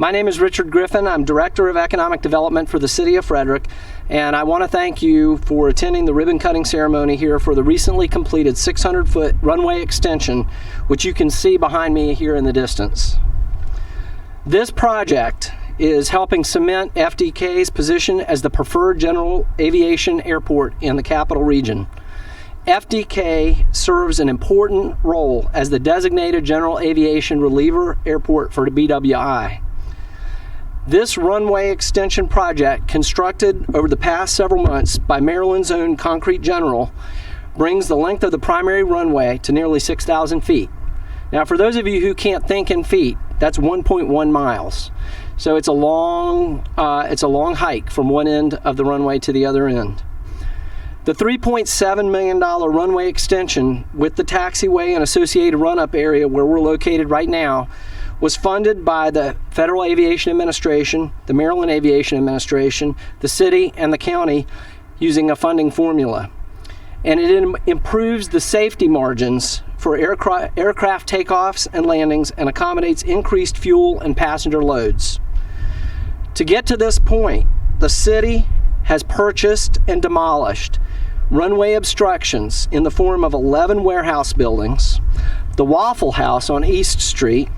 My name is Richard Griffin. I'm Director of Economic Development for the City of Frederick, and I want to thank you for attending the ribbon cutting ceremony here for the recently completed 600-foot runway extension, which you can see behind me here in the distance. This project is helping cement FDK's position as the preferred general aviation airport in the capital region. FDK serves an important role as the designated general aviation reliever airport for the BWI. This runway extension project, constructed over the past several months by Maryland's own Concrete General, brings the length of the primary runway to nearly 6,000 feet. Now, for those of you who can't think in feet, that's 1.1 miles. So it's a long hike from one end of the runway to the other end. The $3.7 million runway extension with the taxiway and associated run-up area where we're located right now was funded by the Federal Aviation Administration, the Maryland Aviation Administration, the city, and the county using a funding formula. And it improves the safety margins for aircraft takeoffs and landings and accommodates increased fuel and passenger loads. To get to this point, the city has purchased and demolished runway obstructions in the form of 11 warehouse buildings, the Waffle House on East Street,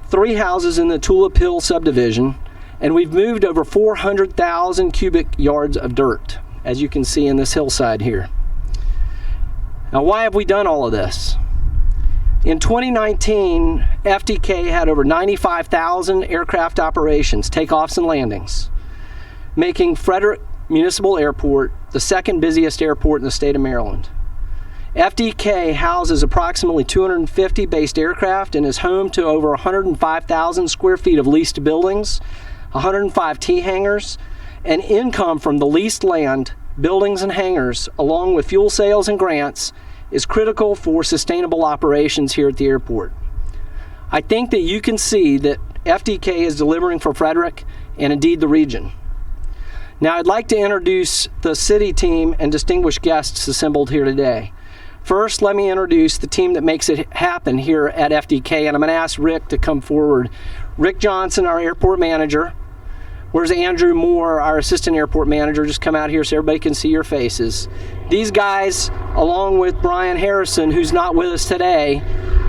3 houses in the Tulip Hill subdivision, and we've moved over 400,000 cubic yards of dirt, as you can see in this hillside here. Now, why have we done all of this? In 2019, FDK had over 95,000 aircraft operations, takeoffs and landings, making Frederick Municipal Airport the second busiest airport in the state of Maryland. FDK houses approximately 250 based aircraft and is home to over 105,000 square feet of leased buildings, 105 T-hangars, and income from the leased land, buildings, and hangars, along with fuel sales and grants, is critical for sustainable operations here at the airport. I think that you can see that FDK is delivering for Frederick and indeed the region. Now, I'd like to introduce the city team and distinguished guests assembled here today. First, let me introduce the team that makes it happen here at FDK, and I'm going to ask Rick to come forward. Rick Johnson, our airport manager. Where's Andrew Moore, our assistant airport manager? Just come out here so everybody can see your faces. These guys, along with Brian Harrison, who's not with us today,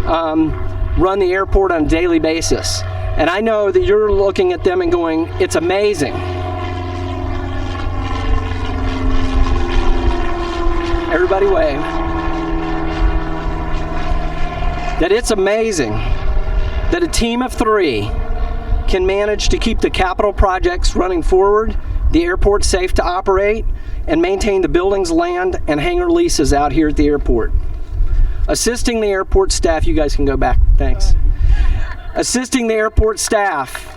run the airport on a daily basis. And I know that you're looking at them and going, it's amazing. Everybody wave. That it's amazing that a team of 3 can manage to keep the capital projects running forward, the airport safe to operate, and maintain the buildings, land, and hangar leases out here at the airport. Assisting the airport staff, you guys can go back, thanks. Assisting the airport staff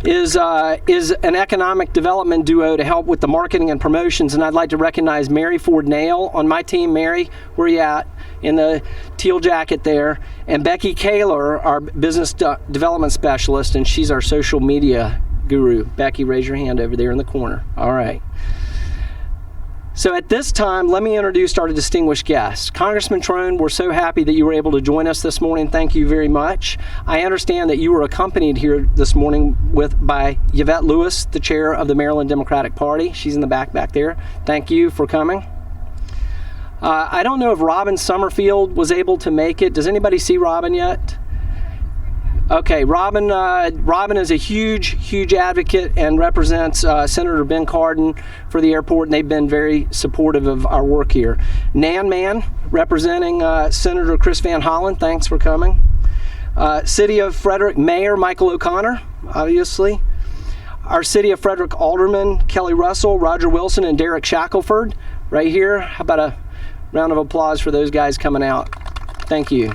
is an economic development duo to help with the marketing and promotions, and I'd like to recognize Mary Ford Nail on my team. Mary, where you at? In the teal jacket there. And Becky Kaler, our business development specialist, and she's our social media guru. Becky, raise your hand over there in the corner. All right. So at this time, let me introduce our distinguished guests. Congressman Trone, we're so happy that you were able to join us this morning. Thank you very much. I understand that you were accompanied here this morning by Yvette Lewis, the chair of the Maryland Democratic Party. She's in the back there. Thank you for coming. I don't know if Robin Summerfield was able to make it. Does anybody see Robin yet? Okay, Robin is a huge advocate and represents Senator Ben Cardin for the airport, and they've been very supportive of our work here. Nan Mann, representing Senator Chris Van Hollen, thanks for coming. City of Frederick Mayor Michael O'Connor, obviously. Our City of Frederick Alderman Kelly Russell, Roger Wilson, and Derek Shackelford, right here. How about a round of applause for those guys coming out? Thank you.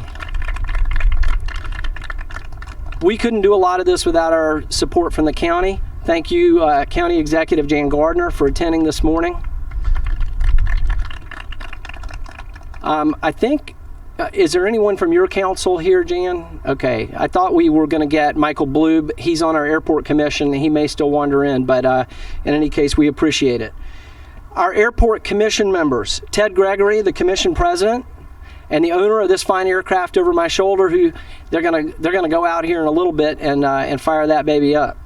We couldn't do a lot of this without our support from the county. Thank you, County Executive Jan Gardner, for attending this morning. I think, is there anyone from your council here, Jan? Okay, I thought we were going to get Michael Blube. He's on our airport commission. He may still wander in, but in any case, we appreciate it. Our airport commission members, Ted Gregory, the commission president, and the owner of this fine aircraft over my shoulder, who they're gonna go out here in a little bit and fire that baby up.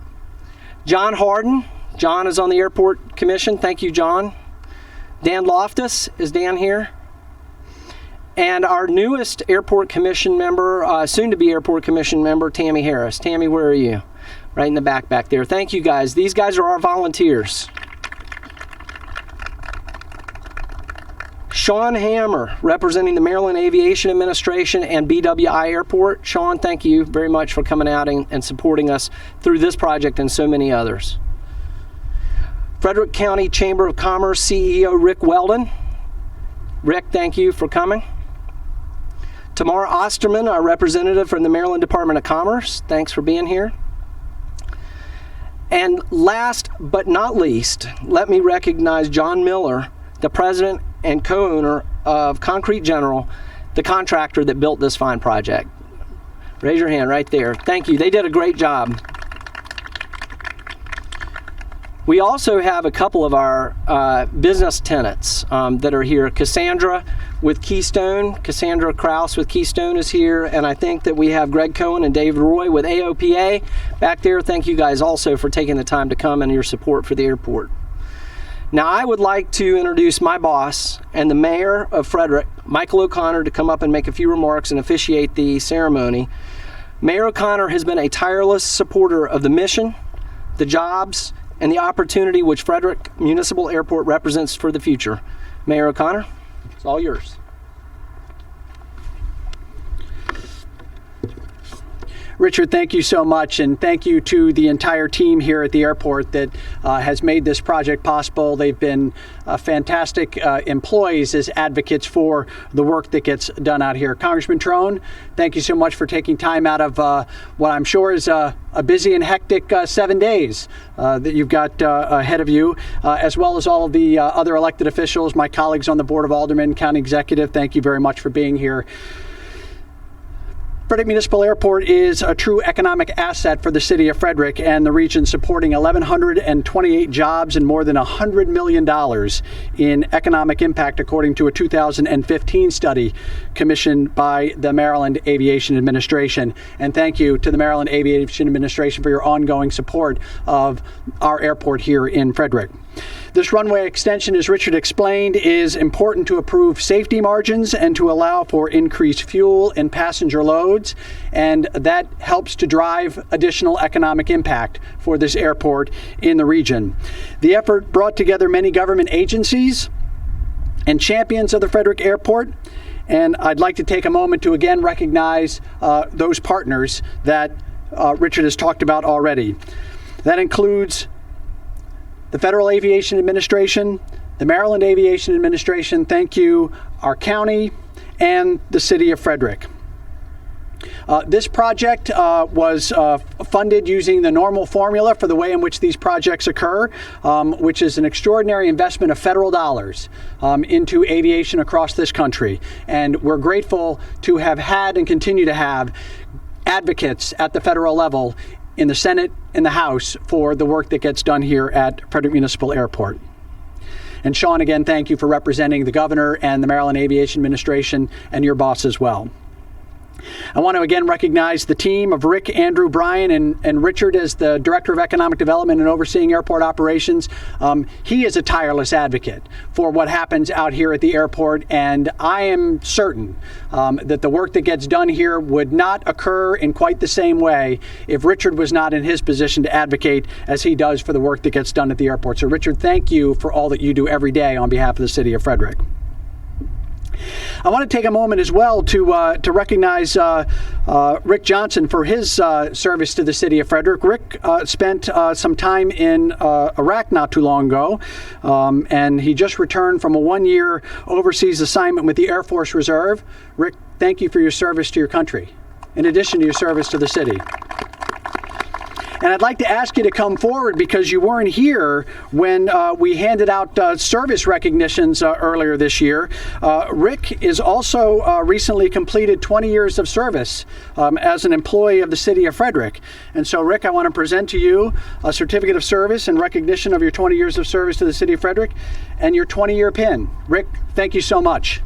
John Harden. John is on the Airport Commission. Thank you, John. Dan Loftus. Is Dan here? And our newest Airport Commission member, soon-to-be Airport Commission member, Tammy Harris. Tammy, where are you? Right in the back there. Thank you, guys. These guys are our volunteers. Sean Hammer, representing the Maryland Aviation Administration and BWI Airport. Sean, thank you very much for coming out and supporting us through this project and so many others. Frederick County Chamber of Commerce CEO Rick Weldon. Rick, thank you for coming. Tamar Osterman, our representative from the Maryland Department of Commerce. Thanks for being here. And last but not least, let me recognize John Miller, the president and co-owner of Concrete General, the contractor that built this fine project. Raise your hand right there. Thank you. They did a great job. We also have a couple of our business tenants that are here. Cassandra with Keystone, Cassandra Krause with Keystone is here, and I think that we have Greg Cohen and Dave Roy with AOPA back there. Thank you guys also for taking the time to come and your support for the airport. Now I would like to introduce my boss and the mayor of Frederick, Michael O'Connor, to come up and make a few remarks and officiate the ceremony. Mayor O'Connor has been a tireless supporter of the mission, the jobs, and the opportunity which Frederick Municipal Airport represents for the future. Mayor O'Connor, it's all yours. Richard, thank you so much, and thank you to the entire team here at the airport that has made this project possible. They've been fantastic employees as advocates for the work that gets done out here. Congressman Trone, thank you so much for taking time out of what I'm sure is a busy and hectic 7 days that you've got ahead of you, as well as all of the other elected officials, my colleagues on the Board of Aldermen, County Executive. Thank you very much for being here. Frederick Municipal Airport is a true economic asset for the city of Frederick and the region, supporting 1,128 jobs and more than $100 million in economic impact, according to a 2015 study commissioned by the Maryland Aviation Administration. And thank you to the Maryland Aviation Administration for your ongoing support of our airport here in Frederick. This runway extension, as Richard explained, is important to improve safety margins and to allow for increased fuel and passenger loads, and that helps to drive additional economic impact for this airport in the region. The effort brought together many government agencies and champions of the Frederick Airport, and I'd like to take a moment to again recognize those partners that Richard has talked about already. That includes the Federal Aviation Administration, the Maryland Aviation Administration, thank you, our county, and the city of Frederick. This project was funded using the normal formula for the way in which these projects occur, which is an extraordinary investment of federal dollars into aviation across this country. And we're grateful to have had and continue to have advocates at the federal level in the Senate and the House for the work that gets done here at Frederick Municipal Airport. And Sean, again, thank you for representing the governor and the Maryland Aviation Administration and your boss as well. I want to again recognize the team of Rick, Andrew, Brian, and Richard as the Director of Economic Development and overseeing airport operations. He is a tireless advocate for what happens out here at the airport, and I am certain that the work that gets done here would not occur in quite the same way if Richard was not in his position to advocate as he does for the work that gets done at the airport. So Richard, thank you for all that you do every day on behalf of the city of Frederick. I want to take a moment as well to recognize Rick Johnson for his service to the city of Frederick. Rick spent some time in Iraq not too long ago, and he just returned from a one-year overseas assignment with the Air Force Reserve. Rick, thank you for your service to your country, in addition to your service to the city. And I'd like to ask you to come forward because you weren't here when we handed out service recognitions earlier this year. Rick is also recently completed 20 years of service as an employee of the city of Frederick. And so, Rick, I want to present to you a certificate of service in recognition of your 20 years of service to the city of Frederick and your 20-year pin. Rick, thank you so much.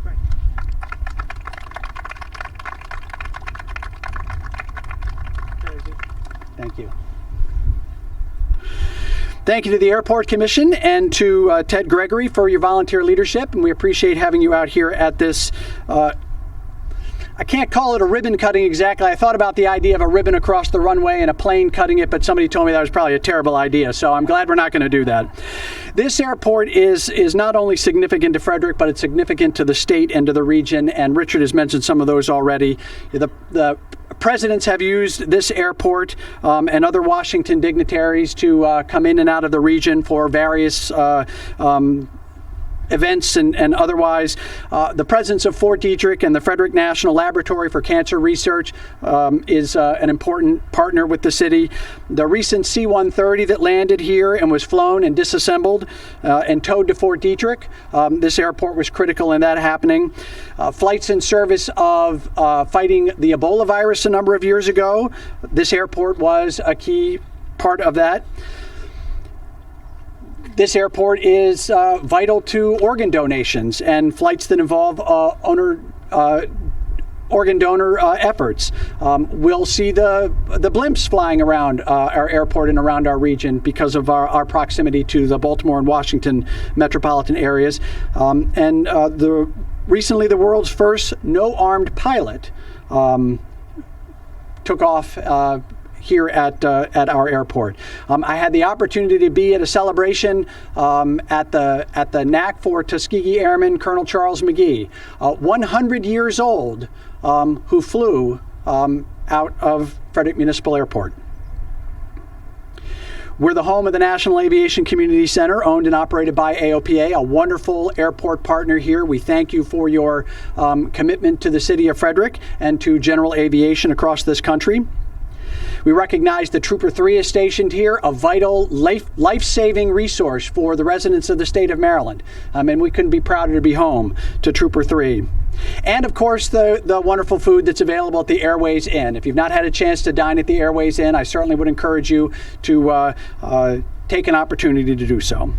Thank you. Thank you to the Airport Commission and to Ted Gregory for your volunteer leadership, and we appreciate having you out here at this I can't call it a ribbon cutting exactly. I thought about the idea of a ribbon across the runway and a plane cutting it, but somebody told me that was probably a terrible idea, so I'm glad we're not going to do that. This airport is not only significant to Frederick, but it's significant to the state and to the region, and Richard has mentioned some of those already. The presidents have used this airport and other Washington dignitaries to come in and out of the region for various events and otherwise. The presence of Fort Detrick and the Frederick National Laboratory for Cancer Research is an important partner with the city. The recent C-130 that landed here and was flown and disassembled and towed to Fort Detrick, this airport was critical in that happening. Flights in service of fighting the Ebola virus a number of years ago, this airport was a key part of that. This airport is vital to organ donations and flights that involve organ donor efforts. We'll see the blimps flying around our airport and around our region because of our proximity to the Baltimore and Washington metropolitan areas. Recently, the world's first no-armed pilot took off here at our airport. I had the opportunity to be at a celebration at the NAC for Tuskegee Airman Colonel Charles McGee, 100 years old, who flew out of Frederick Municipal Airport. We're the home of the National Aviation Community Center, owned and operated by AOPA, a wonderful airport partner here. We thank you for your commitment to the city of Frederick and to general aviation across this country. We recognize that Trooper 3 is stationed here, a vital life-saving resource for the residents of the state of Maryland. And we couldn't be prouder to be home to Trooper 3. And of course, the wonderful food that's available at the Airways Inn. If you've not had a chance to dine at the Airways Inn, I certainly would encourage you to take an opportunity to do so.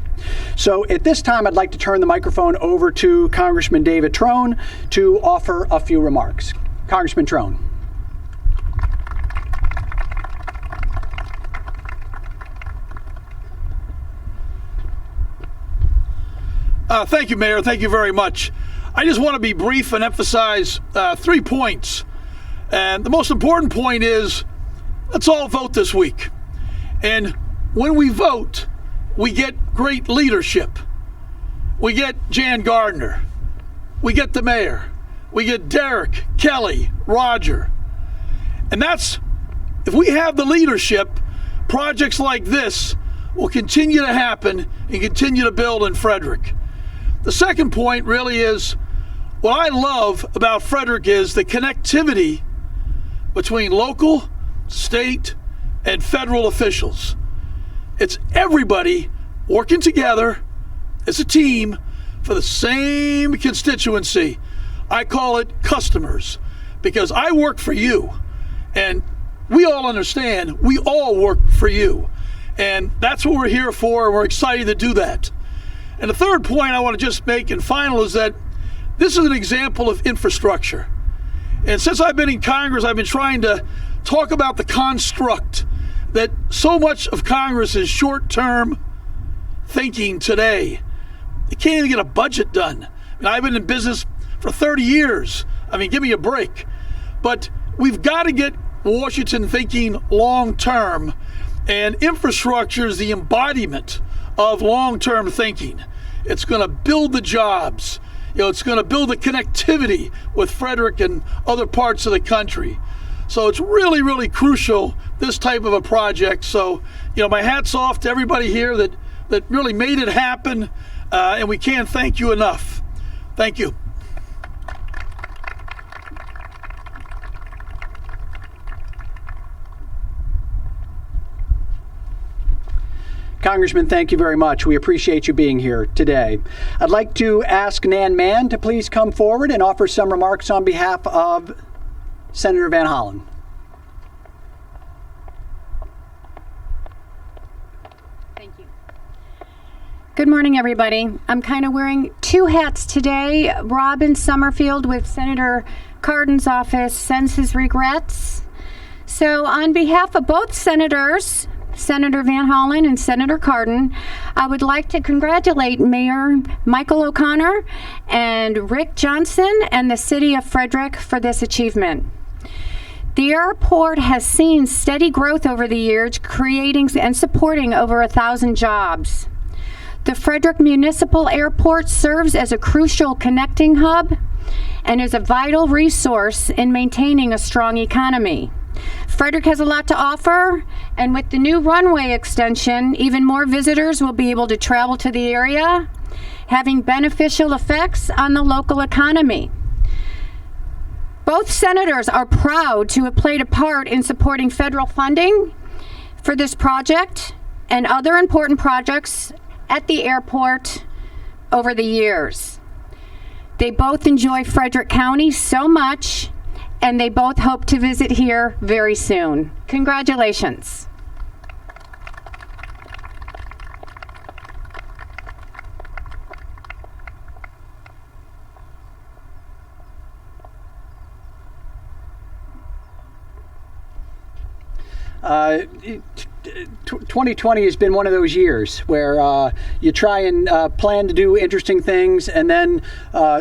So at this time, I'd like to turn the microphone over to Congressman David Trone to offer a few remarks. Congressman Trone. Thank you, Mayor. Thank you very much. I just want to be brief and emphasize 3 points. And the most important point is, let's all vote this week. And when we vote, we get great leadership. We get Jan Gardner. We get the mayor. We get Derek, Kelly, Roger. And that's, if we have the leadership, projects like this will continue to happen and continue to build in Frederick. The second point really is, what I love about Frederick is the connectivity between local, state, and federal officials. It's everybody working together as a team for the same constituency. I call it customers, because I work for you, and we all understand we all work for you. And that's what we're here for, and we're excited to do that. And the third point I want to just make and final is that this is an example of infrastructure. And since I've been in Congress, I've been trying to talk about the construct that so much of Congress is short-term thinking today. They can't even get a budget done. I mean, I've been in business for 30 years. I mean, give me a break. But we've got to get Washington thinking long-term, and infrastructure is the embodiment of long-term thinking. It's going to build the jobs. It's going to build the connectivity with Frederick and other parts of the country. So it's really, really crucial, this type of a project. So, my hat's off to everybody here that really made it happen, and we can't thank you enough. Thank you. Congressman, thank you very much. We appreciate you being here today. I'd like to ask Nan Mann to please come forward and offer some remarks on behalf of Senator Van Hollen. Thank you. Good morning, everybody. I'm kind of wearing 2 hats today. Rob in Summerfield with Senator Cardin's office sends his regrets. So on behalf of both senators, Senator Van Hollen and Senator Cardin, I would like to congratulate Mayor Michael O'Connor and Rick Johnson and the City of Frederick for this achievement. The airport has seen steady growth over the years, creating and supporting over 1,000 jobs. The Frederick Municipal Airport serves as a crucial connecting hub and is a vital resource in maintaining a strong economy. Frederick has a lot to offer, and with the new runway extension, even more visitors will be able to travel to the area, having beneficial effects on the local economy. Both senators are proud to have played a part in supporting federal funding for this project and other important projects at the airport over the years. They both enjoy Frederick County so much, and they both hope to visit here very soon. Congratulations. Uh, 2020 has been one of those years where you try and plan to do interesting things, and then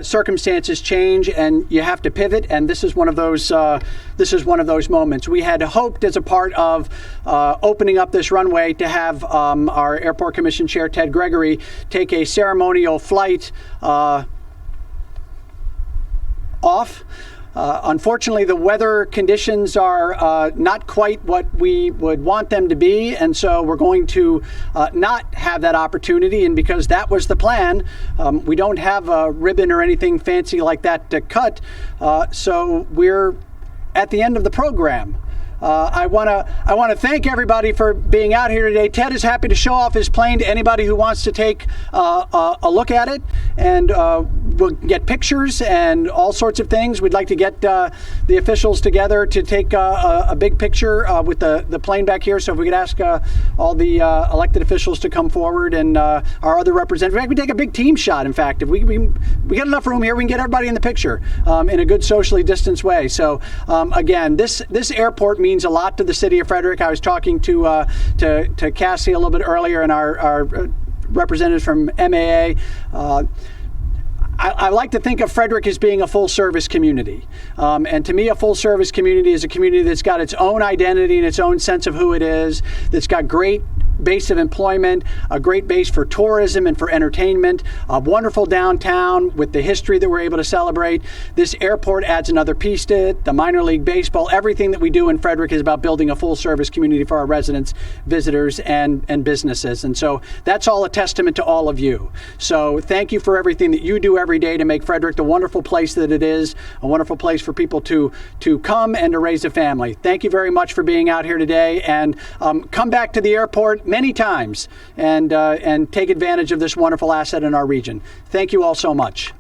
circumstances change, and you have to pivot. And this is one of those. This is one of those moments. We had hoped, as a part of opening up this runway, to have our Airport Commission Chair Ted Gregory take a ceremonial flight off. Unfortunately, the weather conditions are not quite what we would want them to be, and so we're going to not have that opportunity. And because that was the plan, we don't have a ribbon or anything fancy like that to cut, so we're at the end of the program. I want to thank everybody for being out here today. Ted is happy to show off his plane to anybody who wants to take a look at it, and we'll get pictures and all sorts of things. We'd like to get the officials together to take a big picture with the plane back here. So if we could ask all the elected officials to come forward, and our other representatives. We take a big team shot. In fact, if we get enough room here, we can get everybody in the picture in a good socially distanced way. So again, this airport means a lot to the city of Frederick. I was talking to Cassie a little bit earlier, and our representatives from MAA. I like to think of Frederick as being a full-service community. And to me, a full-service community is a community that's got its own identity and its own sense of who it is, that's got great base of employment, a great base for tourism and for entertainment, a wonderful downtown with the history that we're able to celebrate. This airport adds another piece to it, the minor league baseball. Everything that we do in Frederick is about building a full-service community for our residents, visitors, and businesses. And so that's all a testament to all of you. So thank you for everything that you do every day to make Frederick the wonderful place that it is, a wonderful place for people to come and to raise a family. Thank you very much for being out here today, and come back to the airport many times and take advantage of this wonderful asset in our region. Thank you all so much.